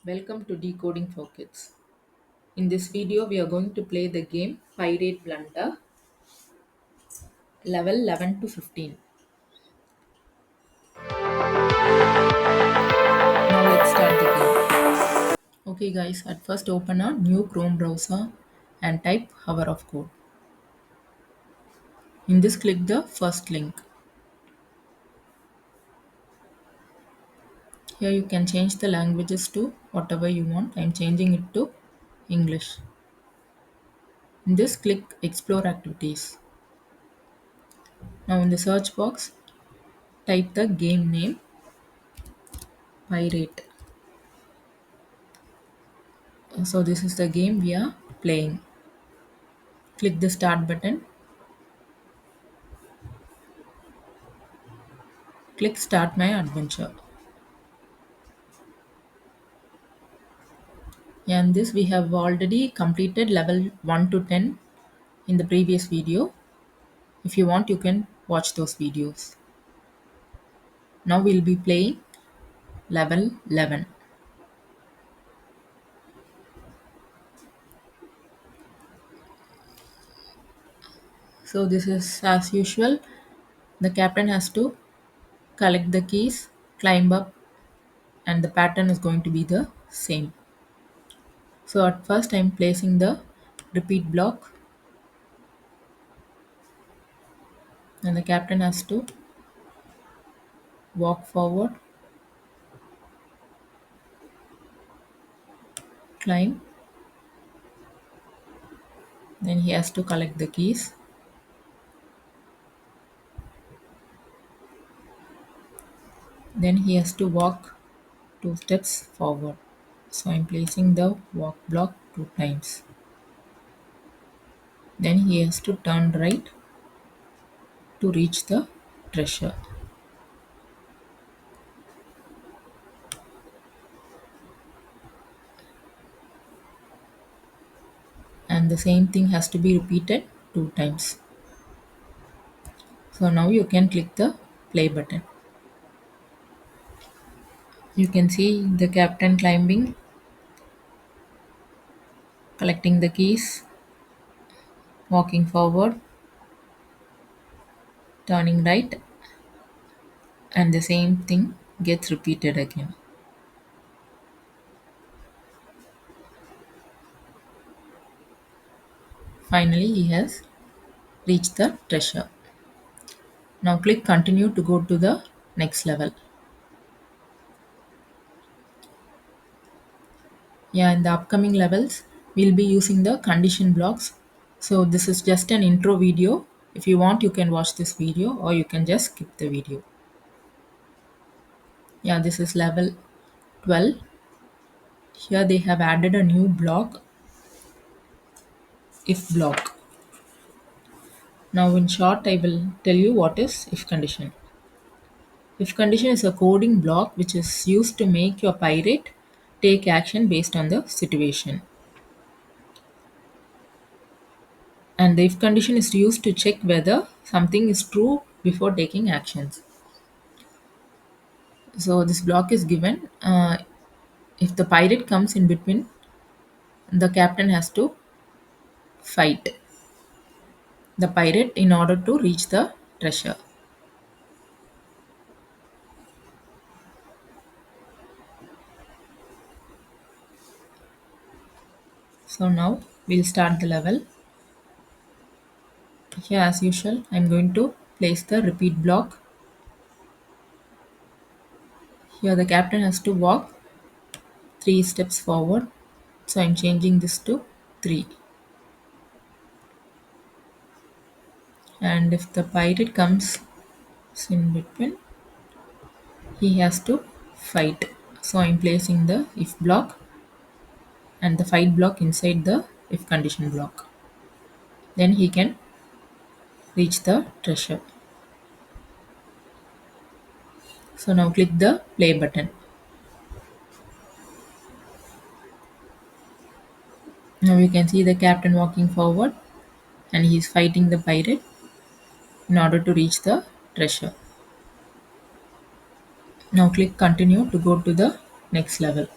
Welcome to Decoding for Kids. In this video, we are going to play the game Pirate Plunder, level 11 to 15. Now let's start the game. Okay guys, at first open a new Chrome browser and type hover of code. In this, click the first link. Here you can change the languages to whatever you want. I am changing it to English. In this, click explore activities. Now in the search box, type the game name Pirate. So this is the game we are playing. Click the start button. Click start my adventure. And this we have already completed level 1 to 10 in the previous video. If you want, you can watch those videos. Now we'll be playing level 11. So this is as usual. The captain has to collect the keys, climb up, and the pattern is going to be the same. So at first I'm placing the repeat block, and the captain has to walk forward, climb, then he has to collect the keys, then he has to walk 2 steps forward. So I'm placing the walk block 2 times. Then he has to turn right to reach the treasure. And the same thing has to be repeated 2 times. So now you can click the play button. You can see the captain climbing, collecting the keys, walking forward, turning right, and the same thing gets repeated again. Finally, he has reached the treasure. Now click continue to go to the next level. Yeah, in the upcoming levels, we'll be using the condition blocks. So this is just an intro video. If you want, you can watch this video or you can just skip the video. Yeah, this is level 12. Here they have added a new block, if block. Now in short, I will tell you what is if condition. If condition is a coding block which is used to make your pirate take action based on the situation. And the if condition is used to check whether something is true before taking actions. So this block is given. If the pirate comes in between, the captain has to fight the pirate in order to reach the treasure. So now we'll start the level. Here as usual, I'm going to place the repeat block. Here the captain has to walk 3 steps forward. So I'm changing this to 3. And if the pirate comes in between, he has to fight. So I'm placing the if block and the fight block inside the if condition block. Then he can reach the treasure. So now click the play button. Now you can see the captain walking forward and he's fighting the pirate in order to reach the treasure. Now click continue to go to the next level.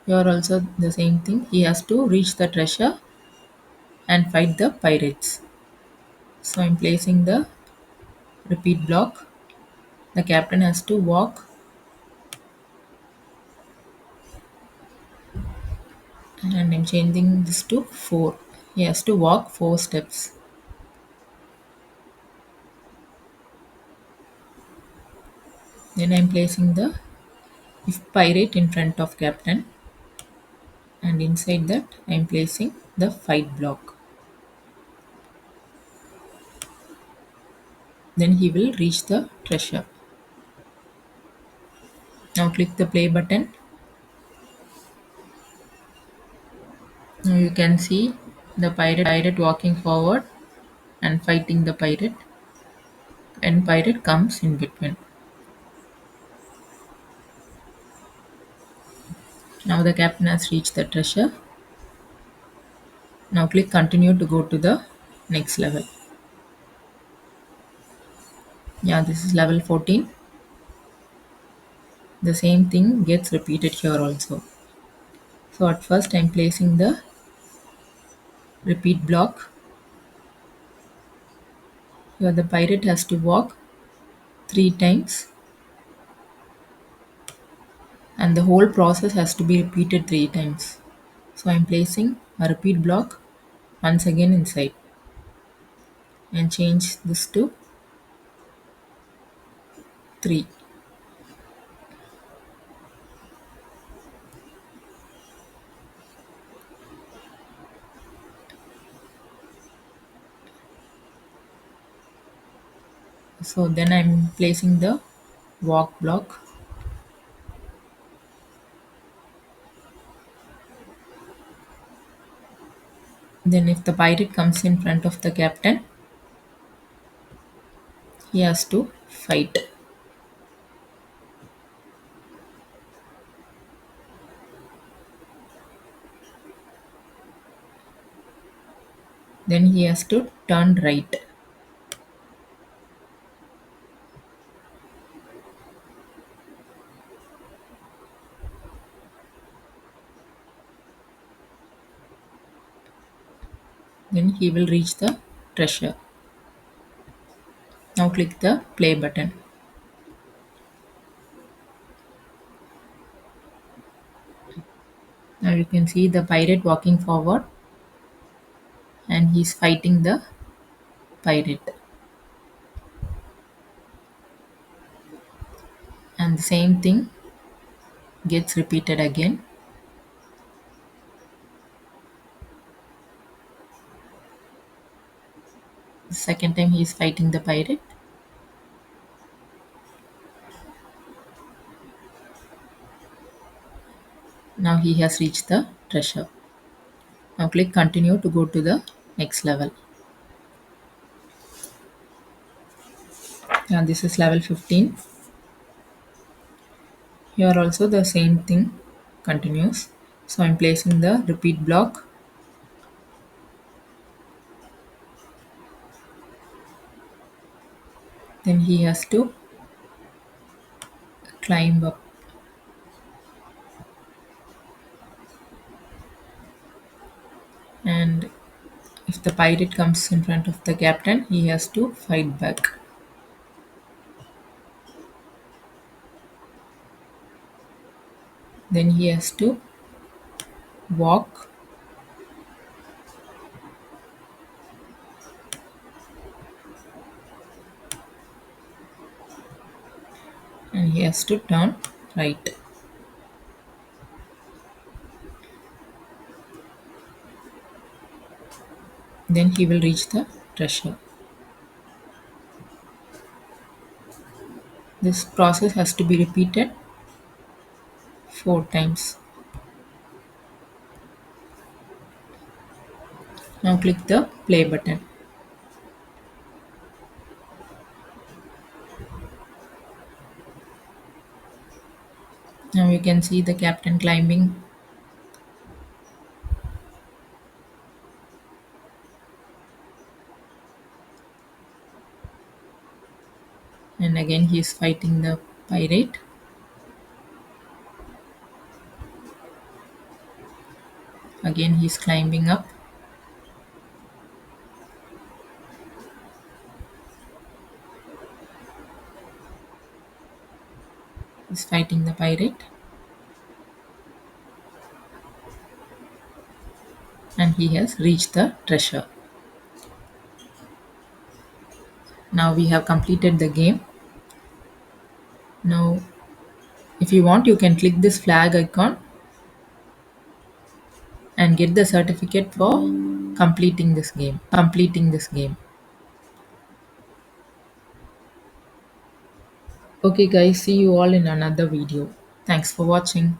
Here also the same thing. He has to reach the treasure and fight the pirates. So I'm placing the repeat block. The captain has to walk, and I'm changing this to 4. He has to walk 4 steps. Then I'm placing the if pirate in front of captain, and inside that I'm placing the fight block. Then he will reach the treasure. Now click the play button. Now you can see the pirate walking forward and fighting the pirate, and pirate comes in between. Now the captain has reached the treasure. Now click continue to go to the next level. Yeah, this is level 14. The same thing gets repeated here also. So at first I'm placing the repeat block. Here the pirate has to walk 3 times, and the whole process has to be repeated 3 times. So I'm placing a repeat block once again inside and change this to 3. So then I'm placing the walk block. Then if the pirate comes in front of the captain, he has to fight. Then he has to turn right. Then he will reach the treasure. Now click the play button. Now you can see the pirate walking forward and he's fighting the pirate. And the same thing gets repeated again. The second time he is fighting the pirate. Now he has reached the treasure. Now click continue to go to the next level. And this is level 15. Here also the same thing continues. So I'm placing the repeat block. Then he has to climb up, and if the pirate comes in front of the captain, he has to fight back. Then he has to walk, and he has to turn right. Then he will reach the treasure. This process has to be repeated 4 times. Now click the play button. Now you can see the captain climbing, and again he is fighting the pirate. Again, he's climbing up. He's fighting the pirate. And he has reached the treasure. Now we have completed the game. Now, if you want, you can click this flag icon and get the certificate for completing this game. Okay guys, see you all in another video. Thanks for watching.